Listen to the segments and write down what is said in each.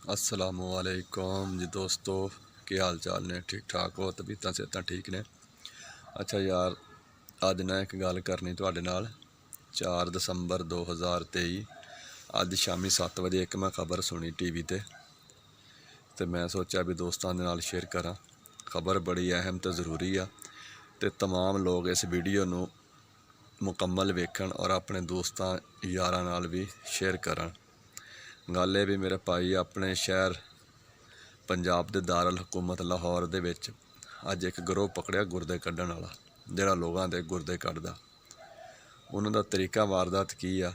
असलामुअलैकुम जी दोस्तों, की हाल चाल ने? ठीक ठाक हो? तबीयतां सेहतां ठीक ने? अच्छा यार, अज ना एक गल करनी तुहाडे नाल। 4 दसंबर 2023 अज शामी 7 बजे एक मैं खबर सुनी टीवी ते मैं सोचा भी दोस्तों के नाल शेयर करा। खबर बड़ी अहम तो ज़रूरी आ ते तमाम लोग इस वीडियो नू मुकम्मल वेखण और अपने दोस्तों यारां नाल भी शेयर करन। गल ये भी मेरे भाई अपने शहर पंजाब के दारुल हुकूमत लाहौर दे विच अज एक गिरोह पकड़िया गुरदे कड्ढण वाला, जिहड़ा लोगों के गुरदे कड्ढदा। उन्हां दा तरीका वारदात की आ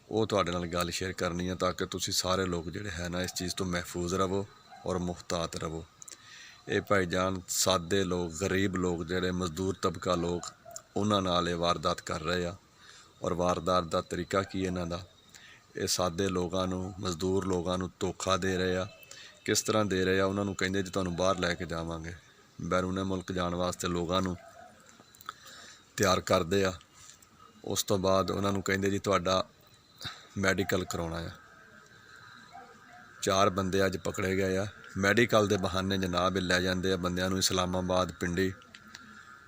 वो तुहाडे नाल गल शेयर करनी है, ताकि तुसीं सारे लोग जिहड़े है ना इस चीज़ तो महफूज रवो और मुहतात रवो। ये भाईजान सादे लोग, गरीब लोग, जिहड़े मजदूर तबका लोग, उन्हां नाल ये वारदात कर रहे आ। और वारदात का तरीका की इन्हां दा, ये सादे लोगों नूं, मजदूर लोगों नूं धोखा दे रहे आ। किस तरह दे रहे आ? उन्होंने कहिंदे जी तुहानूं बाहर लैके जावांगे, बैरूने मुल्क जाने वास्ते लोगों नूं तैयार करते आ। उस तो बाद उन्होंने कहिंदे जी तुहाडा मैडिकल करवाउणा है। 4 बंदे अज पकड़े गए आ। मैडिकल के बहाने जनाब लै जाते हैं बंदियां नूं इस्लामाबाद पिंडी।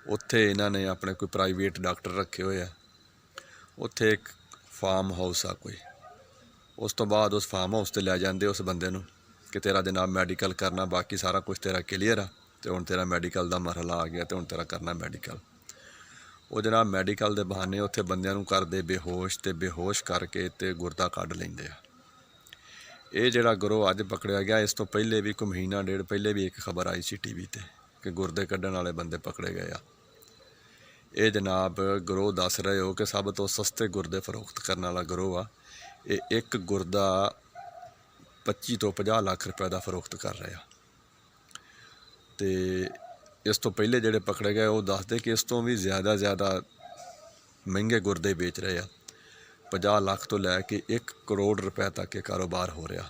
उत्थे इन्हां ने अपने कोई प्राइवेट डॉक्टर रखे हुए आ। उत्थे एक फार्म हाउस आ कोई। उस तो बाद उस फार्म हाउस ते लै जाते उस बंदे नूं कि तेरा जनाब मैडिकल करना, बाकी सारा कुछ तेरा क्लीयर आ, तो हुण तेरा मैडिकल का मरहला आ गया, तो हुण तेरा करना मैडिकल। वो जनाब मैडिकल के बहाने उत्थे बंदियां नूं करदे बेहोश, ते बेहोश करके ते गुरदा कढ लैंदे आ। ये जिहड़ा गिरोह अज पकड़िया गया, इस तो पहले भी कोई महीना डेढ़ पहले भी एक खबर आई सी टीवी ते कि गुरदे कड्ढण वाले बंदे पकड़े गए आ। ये जनाब गिरोह दस रहे हो कि सब तो सस्ते गुरदे फरोख्त करने वाला गिरोह आ। ये एक गुरदा 25 तो 50 लाख रुपए का फरोख्त कर रहे हैं। तो इस तो पहले जिहड़े पकड़े गए वो दसदे कि इस तो भी ज़्यादा महंगे गुरदे बेच रहे हैं। 50 लाख तो लैके 1 करोड़ रुपए तक ये कारोबार हो रहा।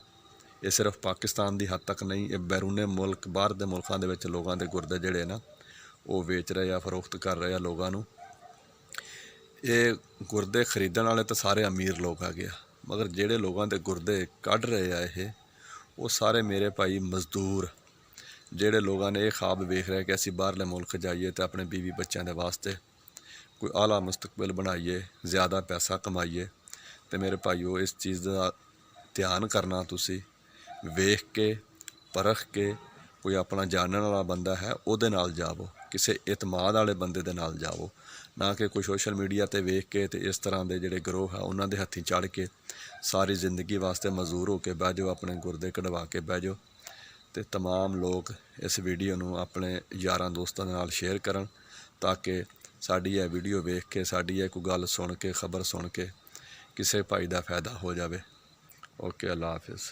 ये सिर्फ पाकिस्तान की हद तक नहीं, ये बैरूने मुल्क बाहर के मुल्कों के लोगों के गुरदे जिहड़े ना वो बेच रहे हैं, फरोख्त कर रहे हैं लोगों नूं। ये गुरदे खरीदण वाले तो सारे अमीर लोग आ गए, मगर जिहड़े लोगों के गुरदे कढ़ रहे आ ये वो सारे मेरे भाई मजदूर, जिहड़े लोगों ने यह ख्वाब वेख रहे कि असीं बाहरले मुल्क जाइए तो अपने बीवी बच्चों के वास्ते कोई आला मुस्तकबिल बनाइए, ज़्यादा पैसा कमाइए। तो मेरे भाईओ इस चीज़ का ध्यान करना, तुसी वेख के परख के कोई अपना जानने वाला बंदा है उहदे नाल जावो, किसी एतमाद वाले बंदे दे नाल जावो, ना कि कोई सोशल मीडिया ते वेख के ते इस तरह के जिहड़े गिरोह है उन्हां दे हत्थीं चढ़ के सारी जिंदगी वास्ते मजदूर होकर बह जाओ, अपने गुरदे कढवा के बह जाओ। तो तमाम लोग इस वीडियो नूं अपने यारां दोस्तां दे नाल शेयर करन, ताकि साडी यह वीडियो वेख के, साडी यह कोई गल सुन के, खबर सुन के किसी भाई का फायदा हो जाए। ओके, अल्लाह हाफिज़।